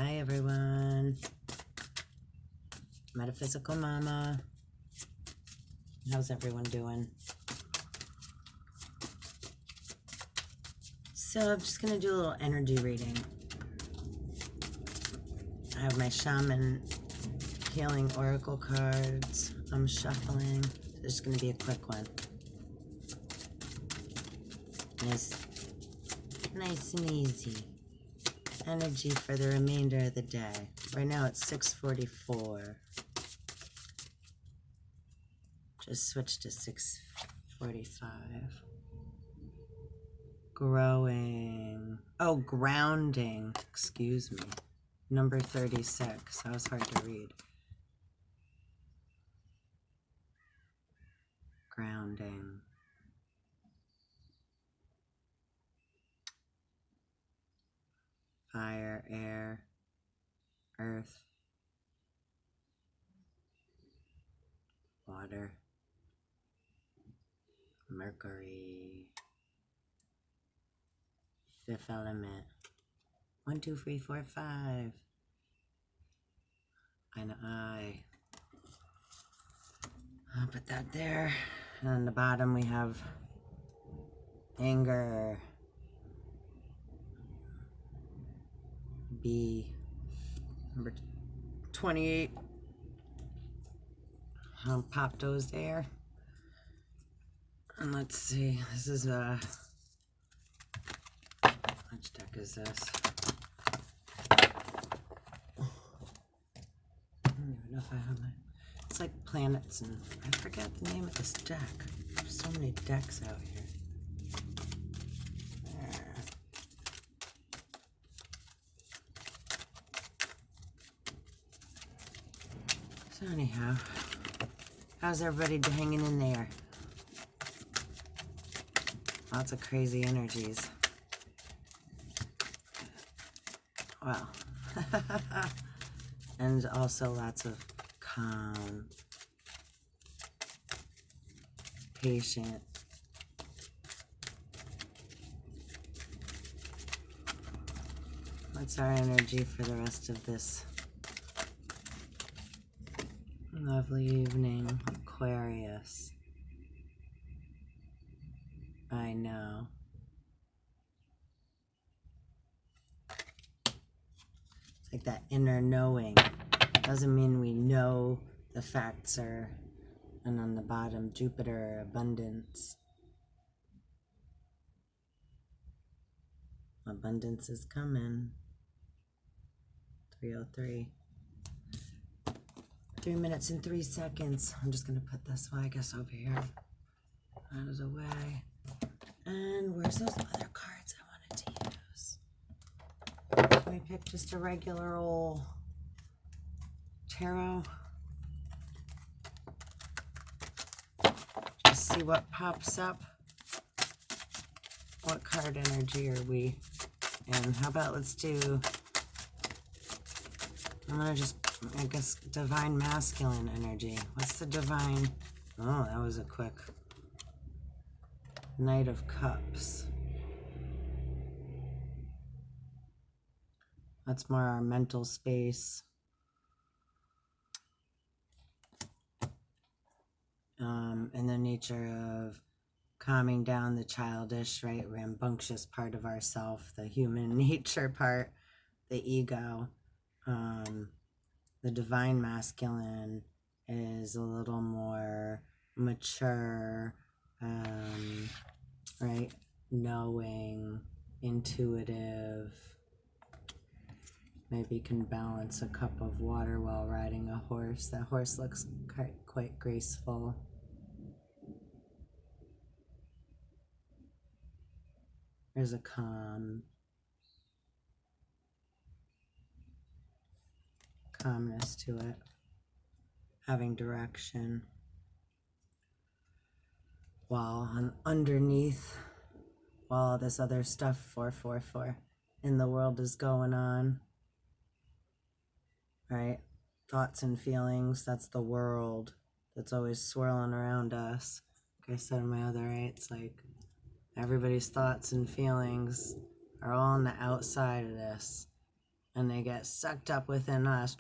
Hi everyone, Metaphysical Mama. How's everyone doing? So I'm just gonna do a little energy reading. I have my Shaman Healing Oracle cards. I'm shuffling. It's just gonna be a quick one. Nice and easy. Energy for the remainder of the day. Right now it's 6:44. Just switched to 6:45. Growing. Oh, grounding. Excuse me. Number 36. That was hard to read. Grounding. Fire, air, earth, water, Mercury, fifth element. 1, 2, 3, 4, 5. An eye. I'll put that there. And on the bottom we have anger. B. Number 28. I'll pop those there. And let's see. This is which deck is this? I don't even know if I have my... It's like planets, and I forget the name of this deck. There's so many decks out here. There. So anyhow, how's everybody hanging in there? Lots of crazy energies. Well, and also lots of calm, patient, what's our energy for the rest of this lovely evening? Aquarius. I know. It's like that inner knowing. Doesn't mean we know the facts are, and on the bottom, Jupiter, abundance. Abundance is coming. 3:03. 3 minutes and 3 seconds. I'm just gonna put this, well, I guess over here, out of the way. And where's those other cards I wanted to use? Let me pick just a regular old tarot. Just see what pops up. What card energy are we in? How about let's do, I'm gonna just, I guess, divine masculine energy. What's the divine? Oh, that was a quick. Knight of Cups. That's more our mental space. And the nature of calming down the childish, right, rambunctious part of ourself, the human nature part, the ego. The divine masculine is a little more mature, right, knowing, intuitive, maybe can balance a cup of water while riding a horse. That horse looks quite graceful. There's a calmness to it, having direction, while underneath while all this other stuff 444 in the world is going on, right? Thoughts and feelings, that's the world that's always swirling around us. Like I said in my other it's like everybody's thoughts and feelings are all on the outside of this. and they get sucked up within us,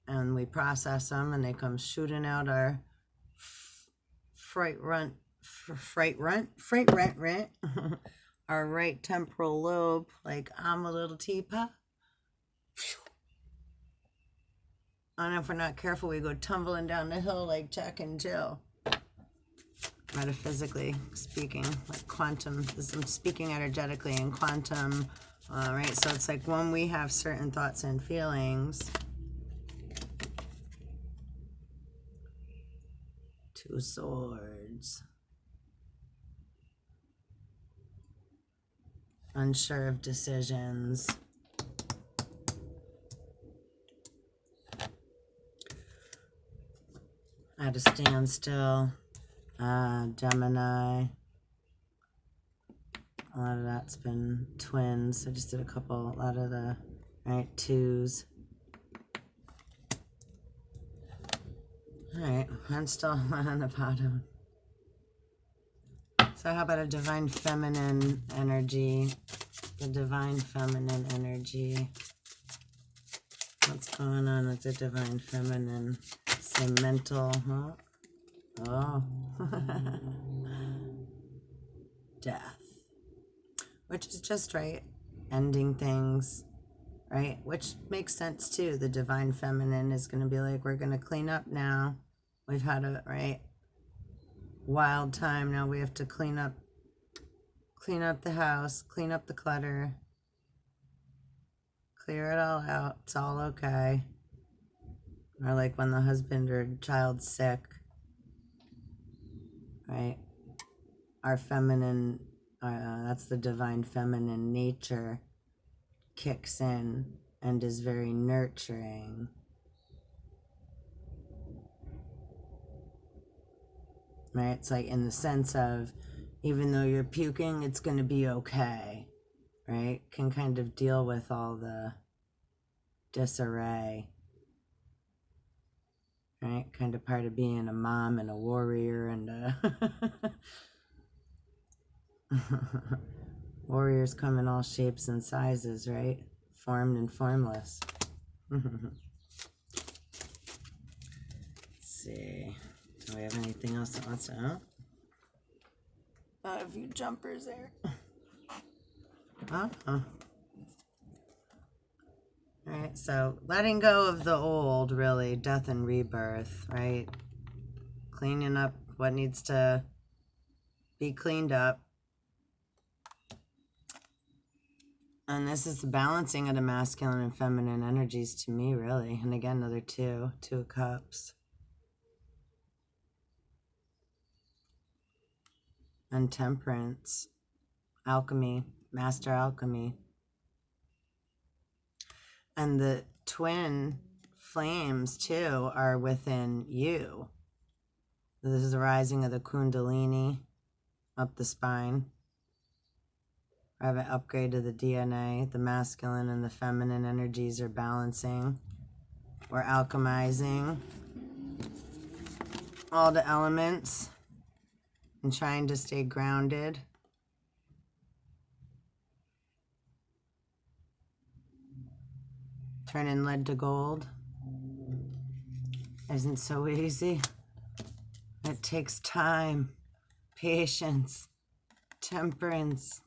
and we process them, and they come shooting out our fright rent, our right temporal lobe, like I'm a little teapot. And if we're not careful, we go tumbling down the hill like Jack and Jill. Metaphysically speaking, like quantum, I'm speaking energetically in quantum, right? So it's like when we have certain thoughts and feelings, Two Swords, unsure of decisions, at a standstill, Gemini. A lot of that's been twins. I just did a lot of the, right, twos. All right, I'm still on the bottom. So how about a divine feminine energy? The divine feminine energy. What's going on with the divine feminine? Say mental, huh? Oh. Death. Which is just right. Ending things, right? Which makes sense too. The divine feminine is going to be like, we're going to clean up now. We've had a, right, wild time. Now we have to clean up the house, clean up the clutter, clear it all out. It's all okay. Or like when the husband or child's sick, right? Our feminine, that's the divine feminine nature, kicks in and is very nurturing. Right? It's like in the sense of, even though you're puking, it's going to be okay. Right? Can kind of deal with all the disarray. Right? Kind of part of being a mom and a warrior and a warriors come in all shapes and sizes, right? Formed and formless. Let's see. Do we have anything else that wants to... a few jumpers there. Right, so letting go of the old, really, death and rebirth, right? Cleaning up what needs to be cleaned up. And this is the balancing of the masculine and feminine energies to me, really. And again, another two of cups. And temperance, alchemy, master alchemy. And the twin flames, too, are within you. This is the rising of the Kundalini up the spine. I have an upgrade to the DNA. The masculine and the feminine energies are balancing. We're alchemizing all the elements and trying to stay grounded. Turning lead to gold isn't so easy. It takes time, patience, temperance.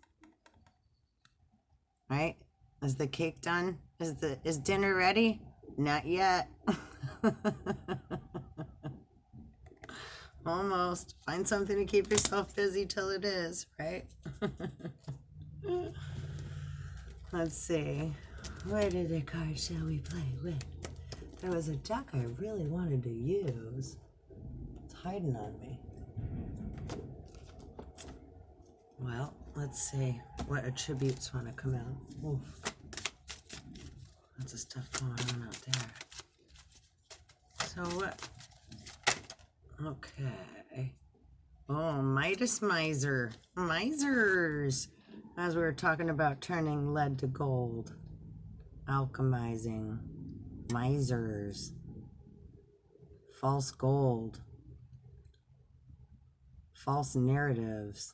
Right? Is the cake done? Is dinner ready? Not yet. Almost. Find something to keep yourself busy till it is, right? Let's see. What other card shall we play with? There was a deck I really wanted to use. It's hiding on me. Well, let's see what attributes want to come out. Oof. Lots of stuff going on out there. So what? Okay. Oh, Midas Miser. Misers. As we were talking about turning lead to gold. Alchemizing. Misers. False gold. False narratives.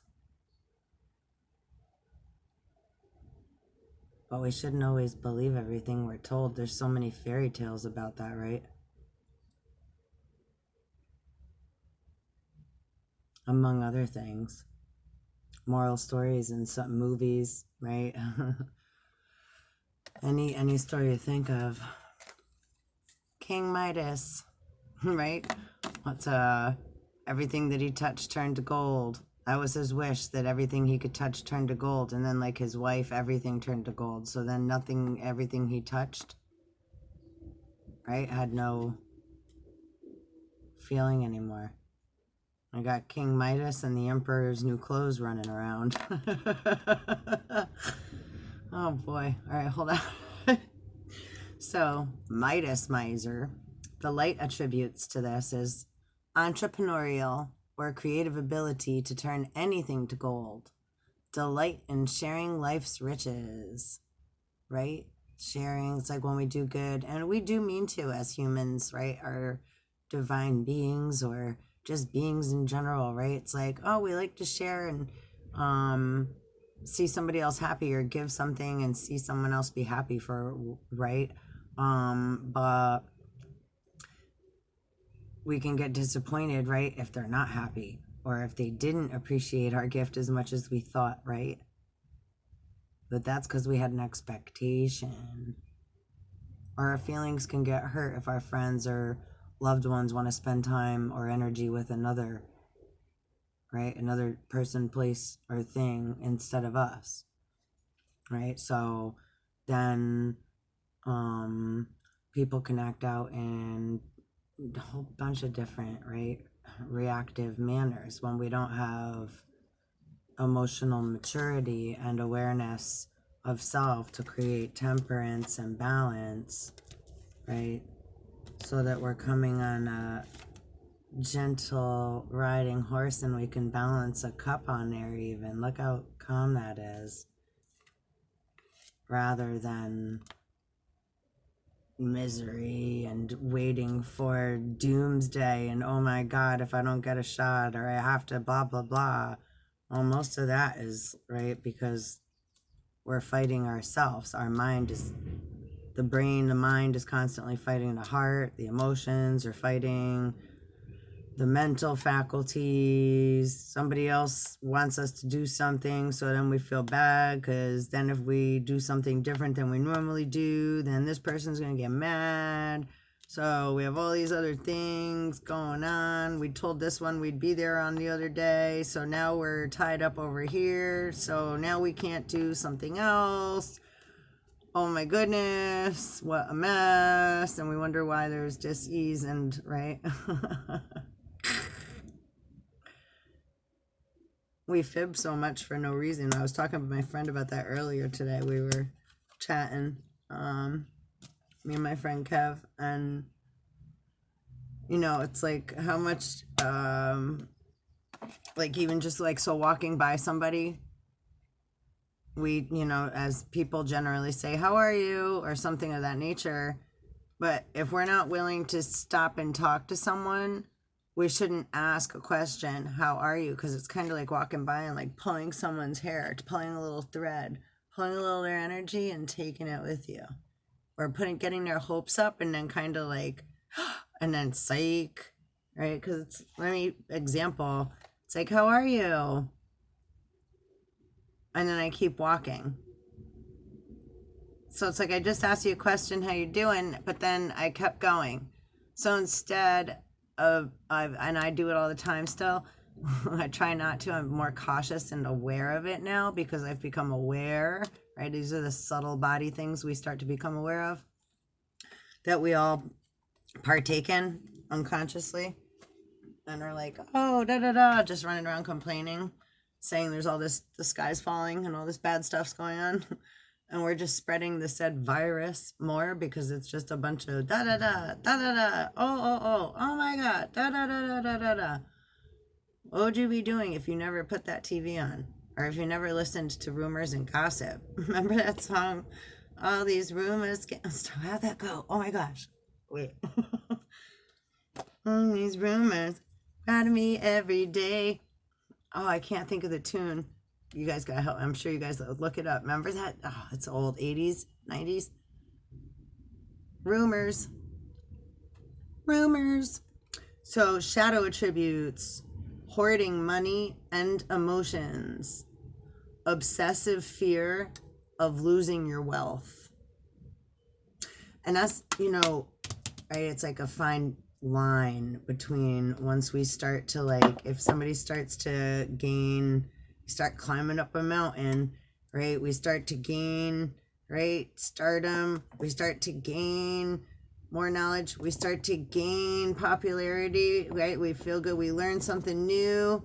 But we shouldn't always believe everything we're told. There's so many fairy tales about that, right? Among other things. Moral stories in some movies, right? any story you think of. King Midas, right? What's everything that he touched turned to gold. That was his wish, that everything he could touch turned to gold. And then like his wife, everything turned to gold. So then everything he touched, right, had no feeling anymore. I got King Midas and the Emperor's new clothes running around. Oh boy. All right, hold on. So, Midas miser, the light attributes to this is entrepreneurial or creative ability to turn anything to gold. Delight in sharing life's riches, right? Sharing, it's like when we do good, and we do mean to as humans, right? Our divine beings or just beings in general, right? It's like, oh, we like to share and see somebody else happy or give something and see someone else be happy for, right? But we can get disappointed, right, if they're not happy or if they didn't appreciate our gift as much as we thought, right? But that's because we had an expectation. Or our feelings can get hurt if our friends or loved ones want to spend time or energy with another, right? Another person, place, or thing instead of us, right? So then people can act out in a whole bunch of different, right, reactive manners when we don't have emotional maturity and awareness of self to create temperance and balance, right? So that we're coming on a gentle riding horse and we can balance a cup on there even. Look how calm that is. Rather than misery and waiting for doomsday and oh my god, if I don't get a shot or I have to blah blah blah. Well, most of that is, right, because we're fighting ourselves. Our mind is, the brain, the mind is constantly fighting the heart, the emotions are fighting the mental faculties. Somebody else wants us to do something, so then we feel bad because then if we do something different than we normally do, then this person's going to get mad. So we have all these other things going on. We told this one we'd be there on the other day, so now we're tied up over here, so now we can't do something else. Oh my goodness, what a mess. And we wonder why there's dis-ease and, right? We fib so much for no reason. I was talking with my friend about that earlier today. We were chatting, me and my friend Kev, and you know, it's like how much like even just like, so walking by somebody, we, you know, as people generally say, how are you, or something of that nature. But if we're not willing to stop and talk to someone, we shouldn't ask a question, how are you? Because it's kind of like walking by and like pulling someone's hair, pulling a little thread, pulling a little of their energy and taking it with you. Or getting their hopes up and then kind of like, and then psych, right? Because it's, example, it's like, how are you? And then I keep walking. So it's like, I just asked you a question, how you doing? But then I kept going. So instead of, and I do it all the time still, I try not to. I'm more cautious and aware of it now because I've become aware, right? These are the subtle body things we start to become aware of that we all partake in unconsciously and are like, oh, da da da, just running around complaining, saying there's all this, the sky's falling and all this bad stuff's going on. And we're just spreading the said virus more because it's just a bunch of da da da, da da da, oh my god, da da da da da da da. What would you be doing if you never put that TV on? Or if you never listened to rumors and gossip? Remember that song? All these rumors, how'd that go? Oh my gosh. Wait. All these rumors got me every day. Oh, I can't think of the tune. You guys got help. I'm sure you guys look it up. Remember that? Oh, it's old. 80s, 90s. Rumors. So shadow attributes: hoarding money and emotions, obsessive fear of losing your wealth. And that's, right, it's like a fine line between, once we start to, like, if somebody starts to gain, start climbing up a mountain, right, we start to gain, right, stardom, we start to gain more knowledge, we start to gain popularity, right, we feel good, we learn something new,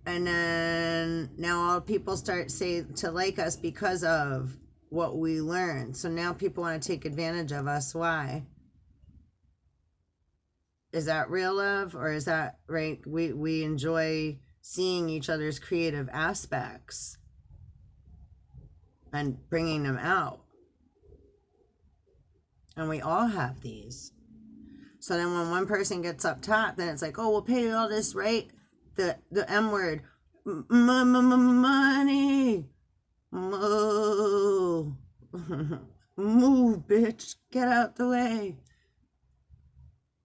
and then now all people start to like us because of what we learned. So now people want to take advantage of us. Why? Is that real love, or is that, right, we enjoy seeing each other's creative aspects and bringing them out, and we all have these. So then when one person gets up top, then it's like, oh, we'll pay you all this, right, the M word, money. Move. Move, bitch. Get out the way.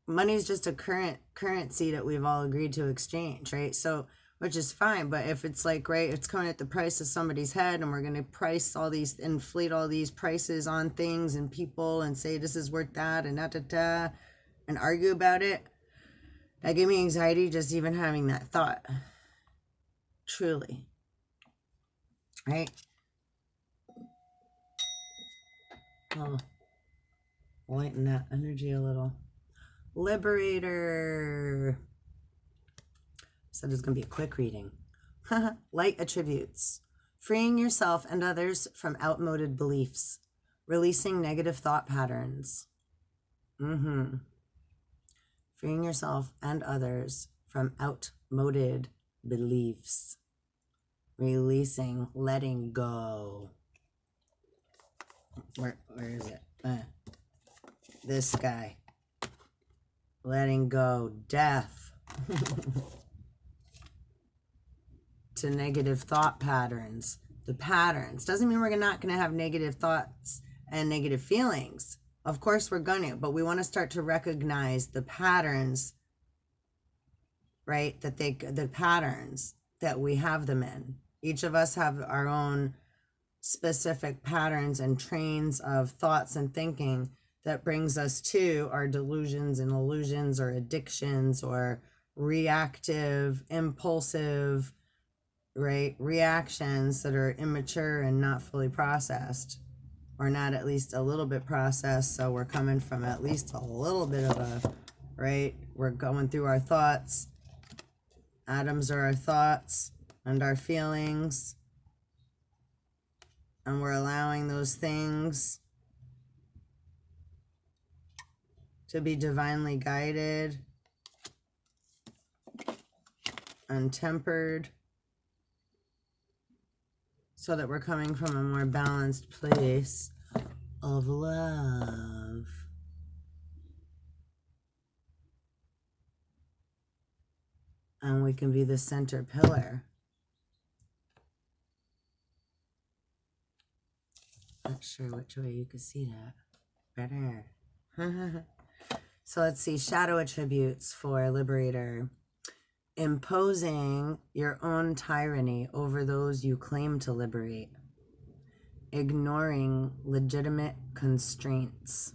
Money's just a currency that we've all agreed to exchange, right? So, which is fine, but if it's like, right, it's coming at the price of somebody's head, and we're going to inflate all these prices on things and people, and say this is worth that, and and argue about it, that gave me anxiety just even having that thought. Truly. Right? Oh, lighten that energy a little. Liberator. So there's going to be a quick reading. Light attributes: freeing yourself and others from outmoded beliefs, releasing negative thought patterns. Freeing yourself and others from outmoded beliefs, releasing, letting go. Where is it? This guy. Letting go. Death. To negative thought patterns. The patterns. Doesn't mean we're not going to have negative thoughts and negative feelings. Of course we're going to, but we want to start to recognize the patterns, right? The patterns that we have them in. Each of us have our own specific patterns and trains of thoughts and thinking that brings us to our delusions and illusions, or addictions, or reactive, impulsive, right, reactions that are immature and not fully processed, or not at least a little bit processed. So we're coming from at least a little bit of a, right, we're going through our thoughts. Atoms are our thoughts and our feelings, and we're allowing those things to be divinely guided and tempered, so that we're coming from a more balanced place of love. And we can be the center pillar. Not sure which way you can see that better. So let's see, shadow attributes for Liberator: imposing your own tyranny over those you claim to liberate, ignoring legitimate constraints.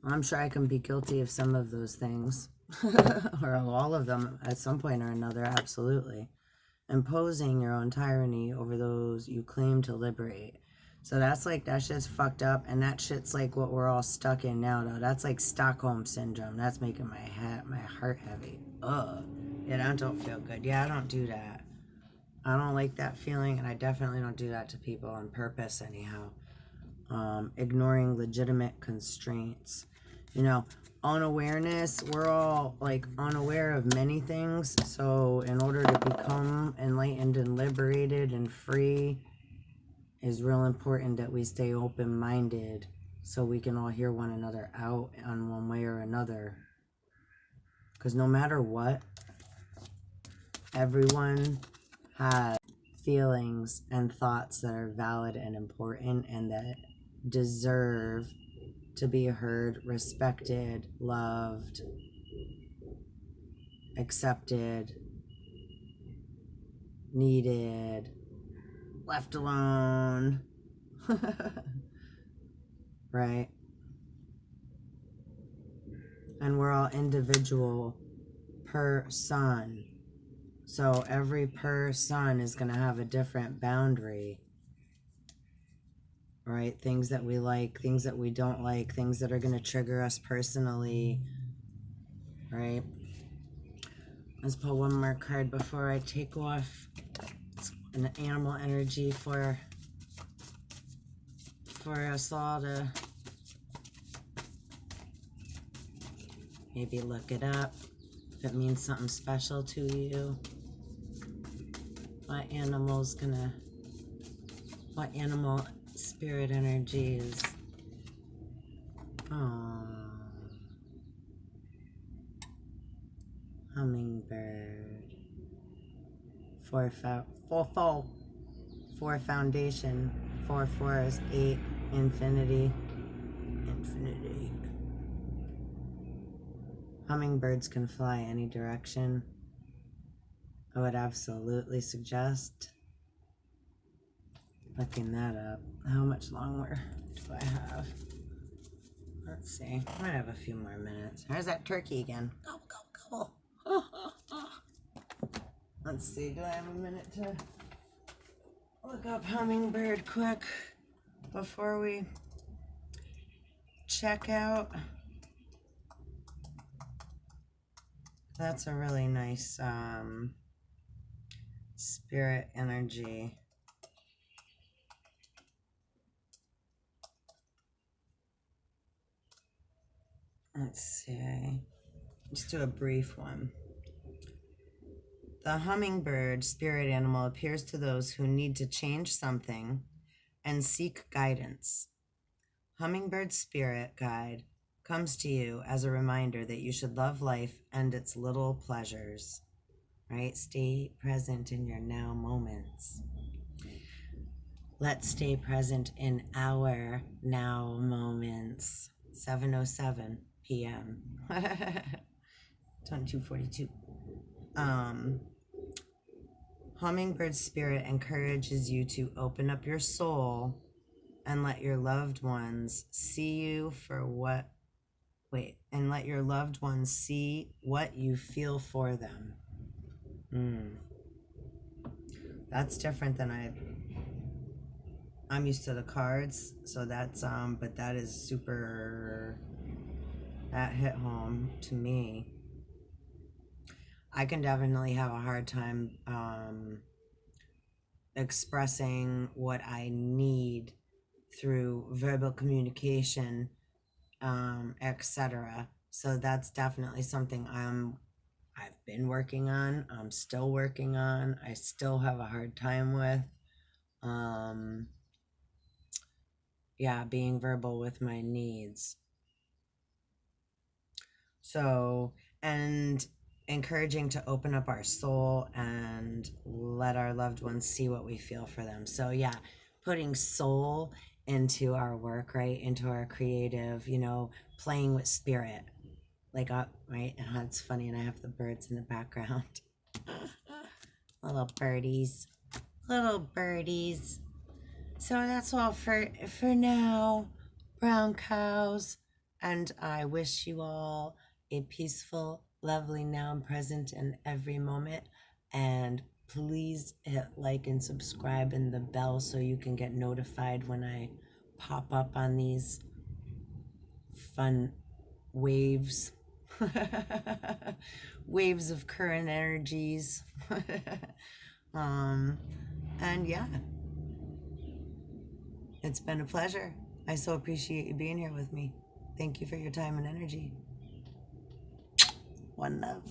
I'm sure I can be guilty of some of those things, or all of them at some point or another, absolutely. Imposing your own tyranny over those you claim to liberate. So that's like, that shit's fucked up, and that shit's like what we're all stuck in now, though. That's like Stockholm syndrome. That's making my heart heavy. Ugh. Yeah, that don't feel good. Yeah, I don't do that. I don't like that feeling, and I definitely don't do that to people on purpose anyhow. Ignoring legitimate constraints. Unawareness, we're all like unaware of many things. So in order to become enlightened and liberated and free, is real important that we stay open-minded, so we can all hear one another out on one way or another. Because no matter what, everyone has feelings and thoughts that are valid and important and that deserve to be heard, respected, loved, accepted, needed, left alone. Right? And we're all individual person. So every person is going to have a different boundary. Right? Things that we like, things that we don't like, things that are going to trigger us personally. Right? Let's pull one more card before I take off. It's an animal energy for us all to maybe look it up if it means something special to you. What animal spirit energy is? Oh, hummingbird. Four foundation. 4 is 8. Infinity. Hummingbirds can fly any direction. I would absolutely suggest looking that up. How much longer do I have? Let's see. I might have a few more minutes. There's that turkey again. Gobble, gobble, gobble. Let's see. Do I have a minute to look up hummingbird quick before we check out? That's a really nice spirit energy. Let's see. Just do a brief one. The hummingbird spirit animal appears to those who need to change something and seek guidance. Hummingbird spirit guide comes to you as a reminder that you should love life and its little pleasures. Right? Stay present in your now moments. Let's stay present in our now moments. 7:07 p.m. 22:42. Hummingbird spirit encourages you to open up your soul and let your loved ones see you for what let your loved ones see what you feel for them. That's different than I'm used to the cards, so that's but that is super, that hit home to me. I can definitely have a hard time expressing what I need through verbal communication, etc. So that's definitely something I've been working on. I'm still working on. I still have a hard time with. Being verbal with my needs. So, and encouraging to open up our soul and let our loved ones see what we feel for them. So yeah, putting soul into our work, right? Into our creative, playing with spirit. Like, right? And it's funny, and I have the birds in the background. Little birdies. So that's all for now, brown cows. And I wish you all a peaceful, lovely now and present in every moment. And please hit like and subscribe and the bell so you can get notified when I pop up on these fun waves. Waves of current energies. And yeah. It's been a pleasure. I so appreciate you being here with me. Thank you for your time and energy. One love.